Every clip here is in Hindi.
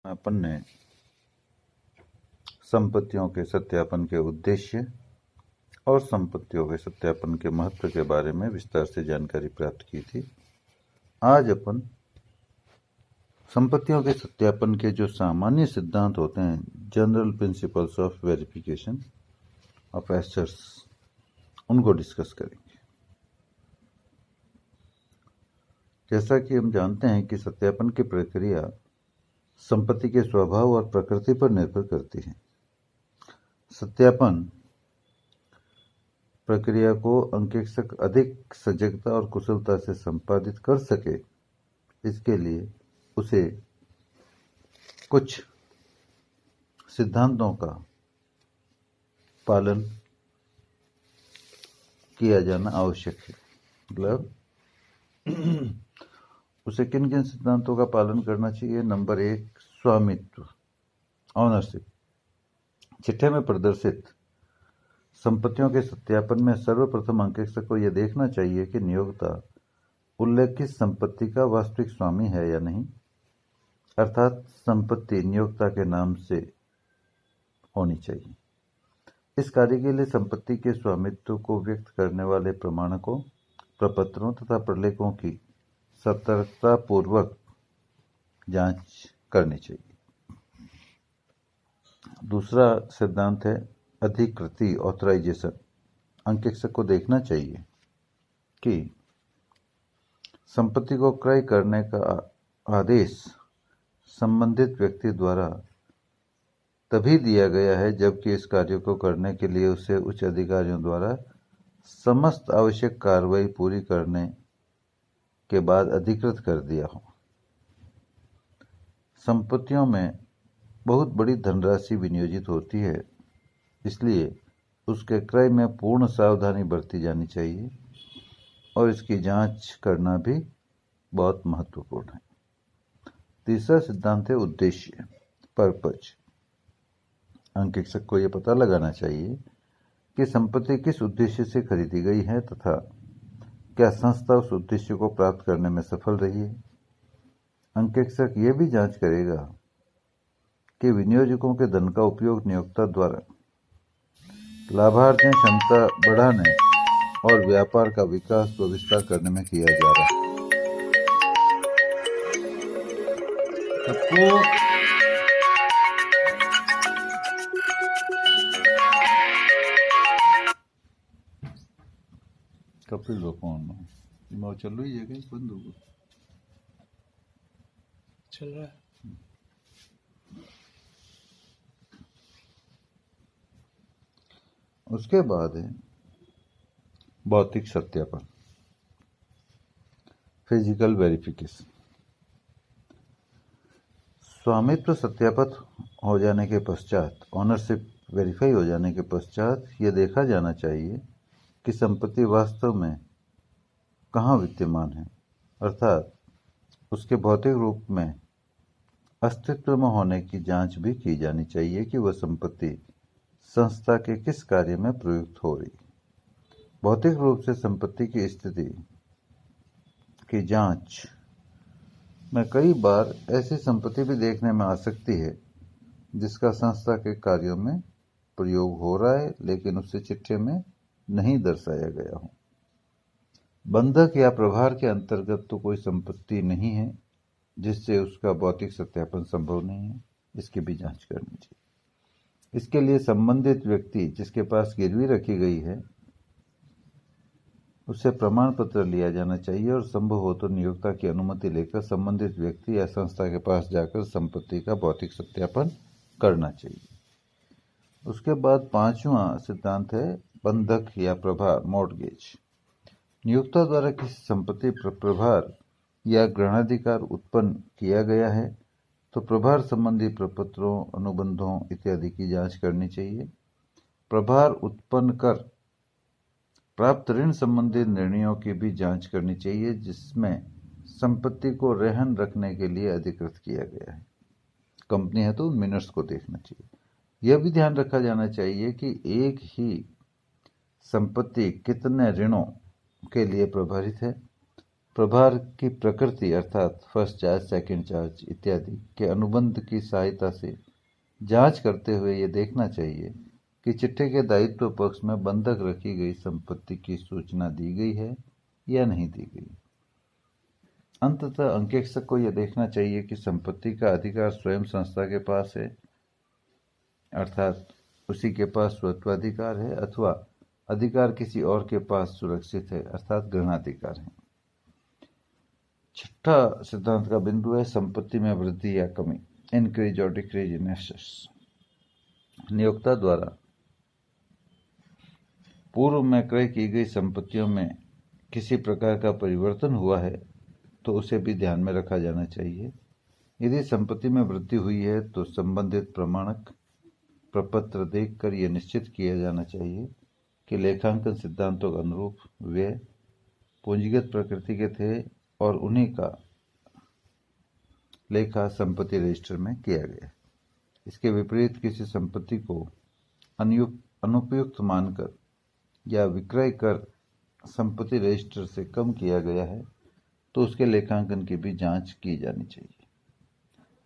अपन ने संपत्तियों के सत्यापन के उद्देश्य और संपत्तियों के सत्यापन के महत्व के बारे में विस्तार से जानकारी प्राप्त की थी। आज अपन संपत्तियों के सत्यापन के जो सामान्य सिद्धांत होते हैं, general principles of verification of assets, उनको डिस्कस करेंगे। जैसा कि हम जानते हैं कि सत्यापन की प्रक्रिया संपत्ति के स्वभाव और प्रकृति पर निर्भर करती है। सत्यापन प्रक्रिया को अंकेक्षक अधिक सजगता और कुशलता से संपादित कर सके, इसके लिए उसे कुछ सिद्धांतों का पालन किया जाना आवश्यक है। मतलब उसे किन किन सिद्धांतों का पालन करना चाहिए। नंबर 1, स्वामित्व, ऑनरशिप। चिट्ठे में प्रदर्शित संपत्तियों के सत्यापन में सर्वप्रथम अंकेक्षक को यह देखना चाहिए कि नियोक्ता उल्लेखित संपत्ति का वास्तविक स्वामी है या नहीं, अर्थात संपत्ति नियोक्ता के नाम से होनी चाहिए। इस कार्य के लिए संपत्ति के स्वामित्व को व्यक्त करने वाले प्रमाणकों, प्रपत्रों तथा प्रलेखों की सतर्कतापूर्वक जांच करनी चाहिए। दूसरा सिद्धांत है अधिकृति, ऑथराइजेशन। अंकेक्षक को देखना चाहिए कि संपत्ति को क्रय करने का आदेश संबंधित व्यक्ति द्वारा तभी दिया गया है जबकि इस कार्य को करने के लिए उसे उच्च अधिकारियों द्वारा समस्त आवश्यक कार्रवाई पूरी करने के बाद अधिकृत कर दिया हो। संपत्तियों में बहुत बड़ी धनराशि विनियोजित होती है, इसलिए उसके क्रय में पूर्ण सावधानी बरती जानी चाहिए और इसकी जांच करना भी बहुत महत्वपूर्ण है। तीसरा सिद्धांत है उद्देश्य, पर्पज। अंकेक्षक को यह पता लगाना चाहिए कि संपत्ति किस उद्देश्य से खरीदी गई है तथा क्या संस्था उस उद्देश्य को प्राप्त करने में सफल रही है। अंकेक्षक यह भी जांच करेगा कि विनियोजकों के धन का उपयोग नियोक्ता द्वारा लाभार्जन क्षमता बढ़ाने और व्यापार का विकास व विस्तार करने में किया जा रहा है। सबको कपिल फोन चल रही है, बंद हो गया, चल रहा है। उसके बाद है भौतिक सत्यापन, फिजिकल वेरिफिकेशन। स्वामित्व सत्यापित हो जाने के पश्चात, ऑनरशिप वेरीफाई हो जाने के पश्चात यह देखा जाना चाहिए कि संपत्ति वास्तव में कहाँ विद्यमान है, अर्थात उसके भौतिक रूप में अस्तित्व में होने की जांच भी की जानी चाहिए कि वह संपत्ति संस्था के किस कार्य में प्रयुक्त हो रही। भौतिक रूप से संपत्ति की स्थिति की जांच में कई बार ऐसी संपत्ति भी देखने में आ सकती है जिसका संस्था के कार्यों में प्रयोग हो रहा है लेकिन उससे चिट्ठे में नहीं दर्शाया गया हो। बंधक या प्रभार के अंतर्गत तो कोई संपत्ति नहीं है जिससे उसका भौतिक सत्यापन संभव नहीं है, इसकी भी जांच करनी चाहिए। इसके लिए संबंधित व्यक्ति जिसके पास गिरवी रखी गई है उससे प्रमाण पत्र लिया जाना चाहिए और संभव हो तो नियोक्ता की अनुमति लेकर संबंधित व्यक्ति या संस्था के पास जाकर संपत्ति का भौतिक सत्यापन करना चाहिए। उसके बाद पांचवा सिद्धांत है बंधक या प्रभार, मॉर्टगेज। नियोक्ता द्वारा किसी संपत्ति पर प्रभार या ग्रहणाधिकार उत्पन्न किया गया है तो प्रभार संबंधी प्रपत्रों, अनुबंधों इत्यादि की जांच करनी चाहिए। प्रभार उत्पन्न कर प्राप्त ऋण संबंधी निर्णयों की भी जांच करनी चाहिए जिसमें संपत्ति को रहन रखने के लिए अधिकृत किया गया है। कंपनी है तो उन मिनट्स को देखना चाहिए। यह भी ध्यान रखा जाना चाहिए कि एक ही संपत्ति कितने ऋणों के लिए प्रभारित है प्रभार की प्रकृति अर्थात फर्स्ट चार्ज, सेकंड चार्ज इत्यादि के अनुबंध की सहायता से जांच करते हुए ये देखना चाहिए कि चिट्ठे के दायित्व पक्ष में बंधक रखी गई संपत्ति की सूचना दी गई है या नहीं दी गई। अंततः अंकेक्षक को यह देखना चाहिए कि संपत्ति का अधिकार स्वयं संस्था के पास है, अर्थात उसी के पास स्वत्वाधिकार है, अथवा अधिकार किसी और के पास सुरक्षित है, अर्थात ग्रहणाधिकार है। छठा सिद्धांत का बिंदु है संपत्ति में वृद्धि या कमी, इंक्रीज और डिक्रीज इन एसेट्स। नियोक्ता द्वारा पूर्व में क्रय की गई संपत्तियों में किसी प्रकार का परिवर्तन हुआ है तो उसे भी ध्यान में रखा जाना चाहिए। यदि संपत्ति में वृद्धि हुई है तो संबंधित प्रमाणक प्रपत्र देखकर यह निश्चित किया जाना चाहिए कि लेखांकन सिद्धांतों के अनुरूप वे पूंजीगत प्रकृति के थे और उन्हीं का लेखा संपत्ति रजिस्टर में किया गया। इसके विपरीत किसी संपत्ति को अनुपयुक्त मानकर या विक्रय कर संपत्ति रजिस्टर से कम किया गया है तो उसके लेखांकन की भी जांच की जानी चाहिए।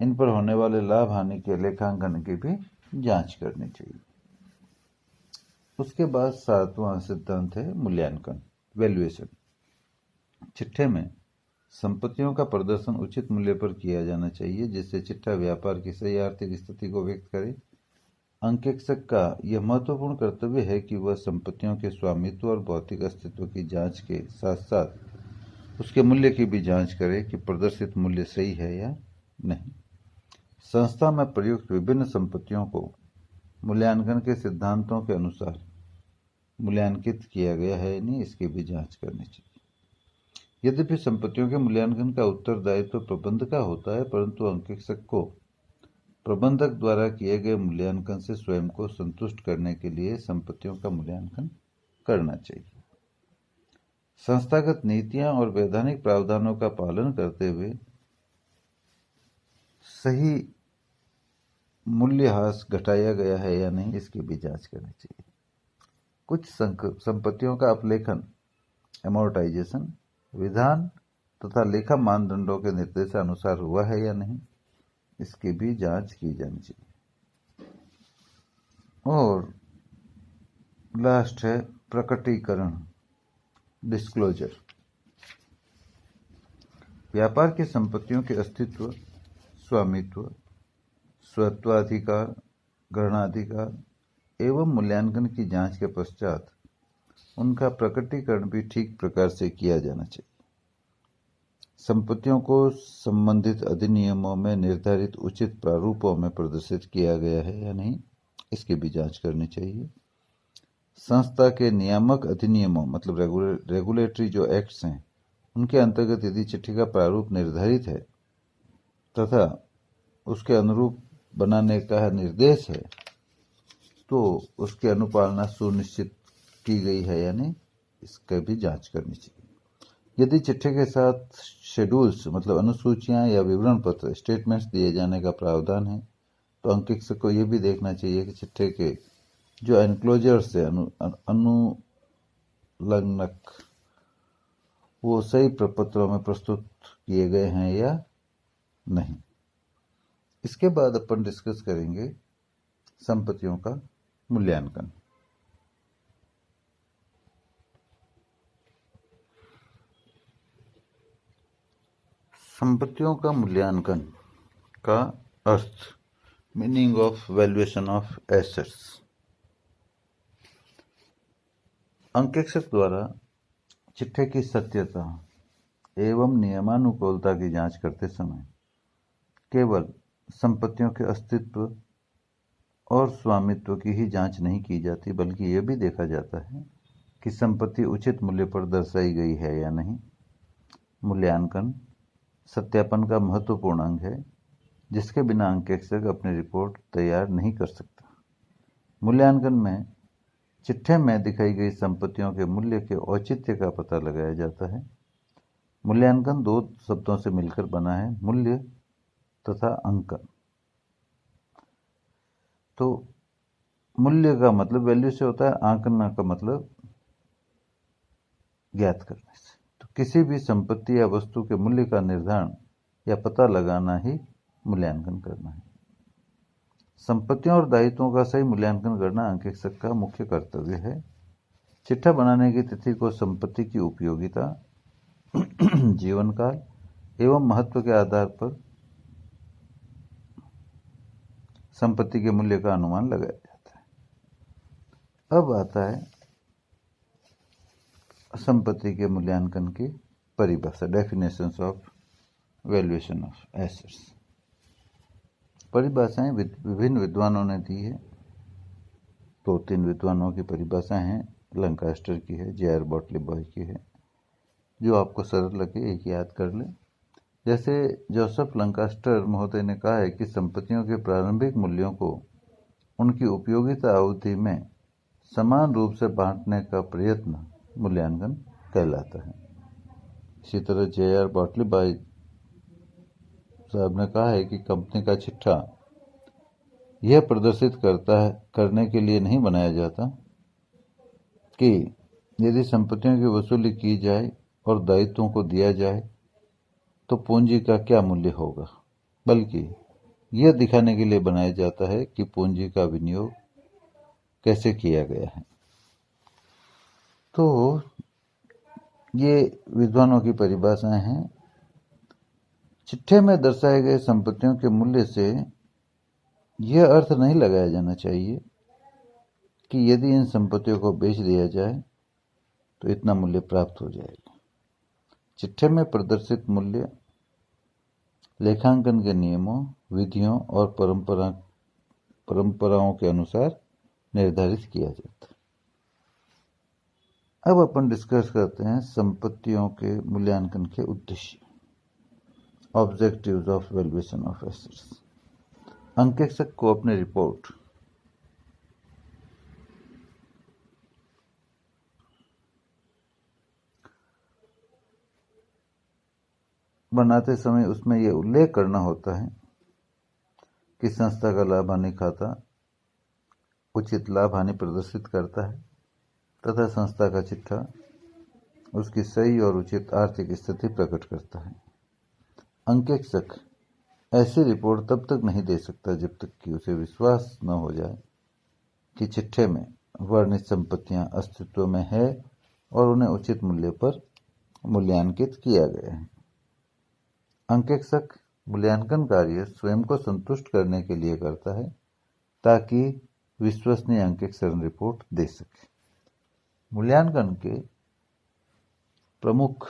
इन पर होने वाले लाभ हानि के लेखांकन की भी जांच करनी चाहिए। उसके बाद सातवां सिद्धांत है मूल्यांकन, वैल्यूएशन। चिट्ठे में संपत्तियों का प्रदर्शन उचित मूल्य पर किया जाना चाहिए जिससे चिट्ठा व्यापार की सही आर्थिक स्थिति को व्यक्त करे। अंकेक्षक का यह महत्वपूर्ण कर्तव्य है कि वह संपत्तियों के स्वामित्व और भौतिक अस्तित्व की जांच के साथ साथ उसके मूल्य की भी जांच करे कि प्रदर्शित मूल्य सही है या नहीं। संस्था में प्रयुक्त विभिन्न संपत्तियों को मूल्यांकन के सिद्धांतों के अनुसार मूल्यांकित किया गया है या नहीं, इसकी भी जांच करनी चाहिए। यद्यपि संपत्तियों के मूल्यांकन का उत्तरदायित्व प्रबंधक का होता है, परंतु अंकेक्षक को प्रबंधक द्वारा किए गए मूल्यांकन से स्वयं को संतुष्ट करने के लिए संपत्तियों का मूल्यांकन करना चाहिए। संस्थागत नीतियां और वैधानिक प्रावधानों का पालन करते हुए सही मूल्यह्रास घटाया गया है या नहीं, इसकी भी जांच करनी चाहिए। कुछ संपत्तियों का अपलेखन, एमोर्टाइजेशन विधान तथा लेखा मानदंडों के निर्देशानुसार हुआ है या नहीं, इसकी भी जांच की जानी चाहिए। और लास्ट है प्रकटीकरण, डिस्क्लोजर। व्यापार की संपत्तियों के अस्तित्व, स्वामित्व, स्वत्वाधिकार, ग्रहणाधिकार एवं मूल्यांकन की जांच के पश्चात उनका प्रकटीकरण भी ठीक प्रकार से किया जाना चाहिए। संपत्तियों को संबंधित अधिनियमों में निर्धारित उचित प्रारूपों में प्रदर्शित किया गया है या नहीं, इसकी भी जांच करनी चाहिए। संस्था के नियामक अधिनियमों मतलब रेगुलेटरी जो एक्ट्स हैं, उनके अंतर्गत यदि चिट्ठी का प्रारूप निर्धारित है तथा उसके अनुरूप बनाने का निर्देश है तो उसकी अनुपालना सुनिश्चित की गई है या नहीं, इसकी भी जांच करनी चाहिए। यदि चिट्ठी के साथ शेड्यूल्स मतलब अनुसूचियां या विवरण पत्र स्टेटमेंट्स दिए जाने का प्रावधान है तो अंकेक्षक को यह भी देखना चाहिए कि चिट्ठी के जो एनक्लोजर से अनुलग्नक वो सही प्रपत्रों में प्रस्तुत किए गए हैं या नहीं। इसके बाद अपन डिस्कस करेंगे संपत्तियों का मूल्यांकन। संपत्तियों का मूल्यांकन का अर्थ, meaning of valuation of assets. अंकेक्षक द्वारा चिट्ठे की सत्यता एवं नियमानुकूलता की जांच करते समय केवल संपत्तियों के अस्तित्व और स्वामित्व की ही जांच नहीं की जाती, बल्कि यह भी देखा जाता है कि संपत्ति उचित मूल्य पर दर्शाई गई है या नहीं। मूल्यांकन सत्यापन का महत्वपूर्ण अंग है जिसके बिना अंकेक्षक अपनी रिपोर्ट तैयार नहीं कर सकता। मूल्यांकन में चिट्ठे में दिखाई गई संपत्तियों के मूल्य के औचित्य का पता लगाया जाता है। मूल्यांकन दो शब्दों से मिलकर बना है, मूल्य तथा अंकन। तो मूल्य का मतलब वैल्यू से होता है, आंकन का मतलब ज्ञात करने से। तो किसी भी संपत्ति या वस्तु के मूल्य का निर्धारण या पता लगाना ही मूल्यांकन करना है। संपत्तियों और दायित्वों का सही मूल्यांकन करना अंकेक्षक का मुख्य कर्तव्य है। चिट्ठा बनाने की तिथि को संपत्ति की उपयोगिता, जीवन काल एवं महत्व के आधार पर संपत्ति के मूल्य का अनुमान लगाया जाता है। अब आता है संपत्ति के मूल्यांकन की परिभाषा, definitions of valuation of assets. परिभाषाएं विभिन्न विद्वानों ने दी है। 2-3 विद्वानों की परिभाषाएं हैं। लंकास्टर की है, जे.आर. बॉटली बॉय की है। जो आपको सरल लगे एक याद कर लें। जैसे जोसेफ लंकास्टर महोदय ने कहा है कि संपत्तियों के प्रारंभिक मूल्यों को उनकी उपयोगिता अवधि में समान रूप से बांटने का प्रयत्न मूल्यांकन कहलाता है। इसी तरह जे.आर. बॉटली बॉय साहब ने कहा है कि कंपनी का चिट्ठा यह प्रदर्शित करने के लिए नहीं बनाया जाता कि यदि संपत्तियों की वसूली की जाए और दायित्वों को दिया जाए तो पूंजी का क्या मूल्य होगा, बल्कि यह दिखाने के लिए बनाया जाता है कि पूंजी का विनियोग कैसे किया गया है। तो ये विद्वानों की परिभाषाएं हैं। चिट्ठे में दर्शाए गए संपत्तियों के मूल्य से यह अर्थ नहीं लगाया जाना चाहिए कि यदि इन संपत्तियों को बेच दिया जाए तो इतना मूल्य प्राप्त हो जाएगा। चिट्ठे में प्रदर्शित मूल्य लेखांकन के नियमों, विधियों और परंपराओं के अनुसार निर्धारित किया जाता है। अब अपन डिस्कस करते हैं संपत्तियों के मूल्यांकन के उद्देश्य, objectives of valuation of assets. अंकेक्षक को अपनी रिपोर्ट बनाते समय उसमें यह उल्लेख करना होता है कि संस्था का लाभ हानि खाता उचित लाभ हानि प्रदर्शित करता है तथा संस्था का चिट्ठा उसकी सही और उचित आर्थिक स्थिति प्रकट करता है। अंकेक्षक ऐसी रिपोर्ट तब तक नहीं दे सकता जब तक कि उसे विश्वास न हो जाए कि चिट्ठे में वर्णित संपत्तियां अस्तित्व में है और उन्हें उचित मूल्य पर मूल्यांकित किया गया है। अंकेक्षक मूल्यांकन कार्य स्वयं को संतुष्ट करने के लिए करता है ताकि विश्वसनीय अंकेक्षण रिपोर्ट दे सके। मूल्यांकन के प्रमुख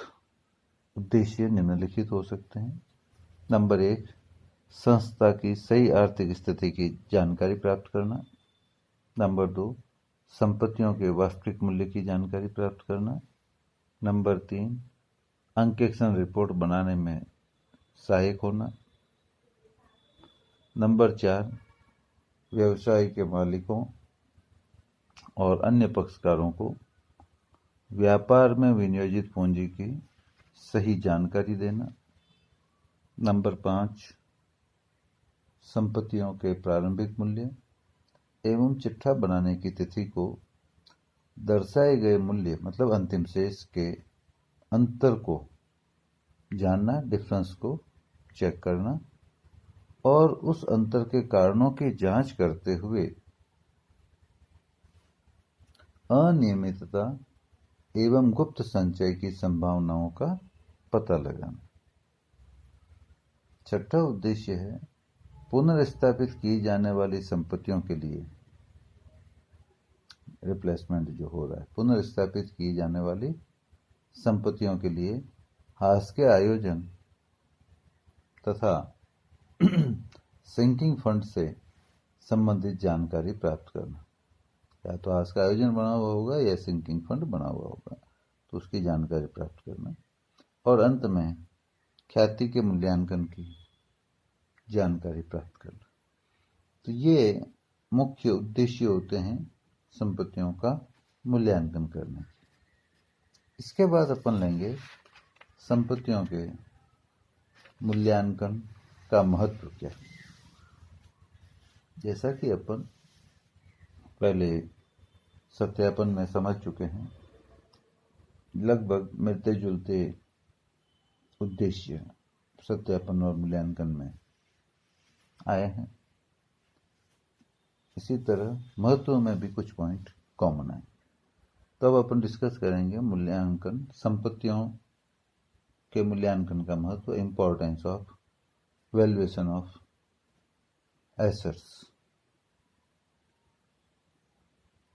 उद्देश्य निम्नलिखित हो सकते हैं। नंबर 1, संस्था की सही आर्थिक स्थिति की जानकारी प्राप्त करना। नंबर 2, संपत्तियों के वास्तविक मूल्य की जानकारी प्राप्त करना। नंबर 3, अंकेक्षण रिपोर्ट बनाने में सहायक होना। नंबर 4, व्यवसाय के मालिकों और अन्य पक्षकारों को व्यापार में विनियोजित पूंजी की सही जानकारी देना। नंबर 5, संपत्तियों के प्रारंभिक मूल्य एवं चिट्ठा बनाने की तिथि को दर्शाए गए मूल्य मतलब अंतिम शेष के अंतर को जानना, डिफरेंस को चेक करना और उस अंतर के कारणों की जांच करते हुए अनियमितता एवं गुप्त संचय की संभावनाओं का पता लगाना। छठा उद्देश्य है पुनर्स्थापित की जाने वाली संपत्तियों के लिए रिप्लेसमेंट जो हो रहा है, पुनर्स्थापित की जाने वाली संपत्तियों के लिए हास के आयोजन तथा सिंकिंग फंड से संबंधित जानकारी प्राप्त करना। या तो हास का आयोजन बना हुआ होगा या सिंकिंग फंड बना हुआ होगा, तो उसकी जानकारी प्राप्त करना। और अंत में ख्याति के मूल्यांकन की जानकारी प्राप्त करना। तो ये मुख्य उद्देश्य होते हैं संपत्तियों का मूल्यांकन करने के। इसके बाद अपन लेंगे संपत्तियों के मूल्यांकन का महत्व क्या है। जैसा कि अपन पहले सत्यापन में समझ चुके हैं, लगभग मिलते जुलते उद्देश्य सत्यापन और मूल्यांकन में आए हैं। इसी तरह महत्व में भी कुछ पॉइंट कॉमन है। तो अब अपन डिस्कस करेंगे मूल्यांकन, संपत्तियों के मूल्यांकन का महत्व, importance of valuation of assets.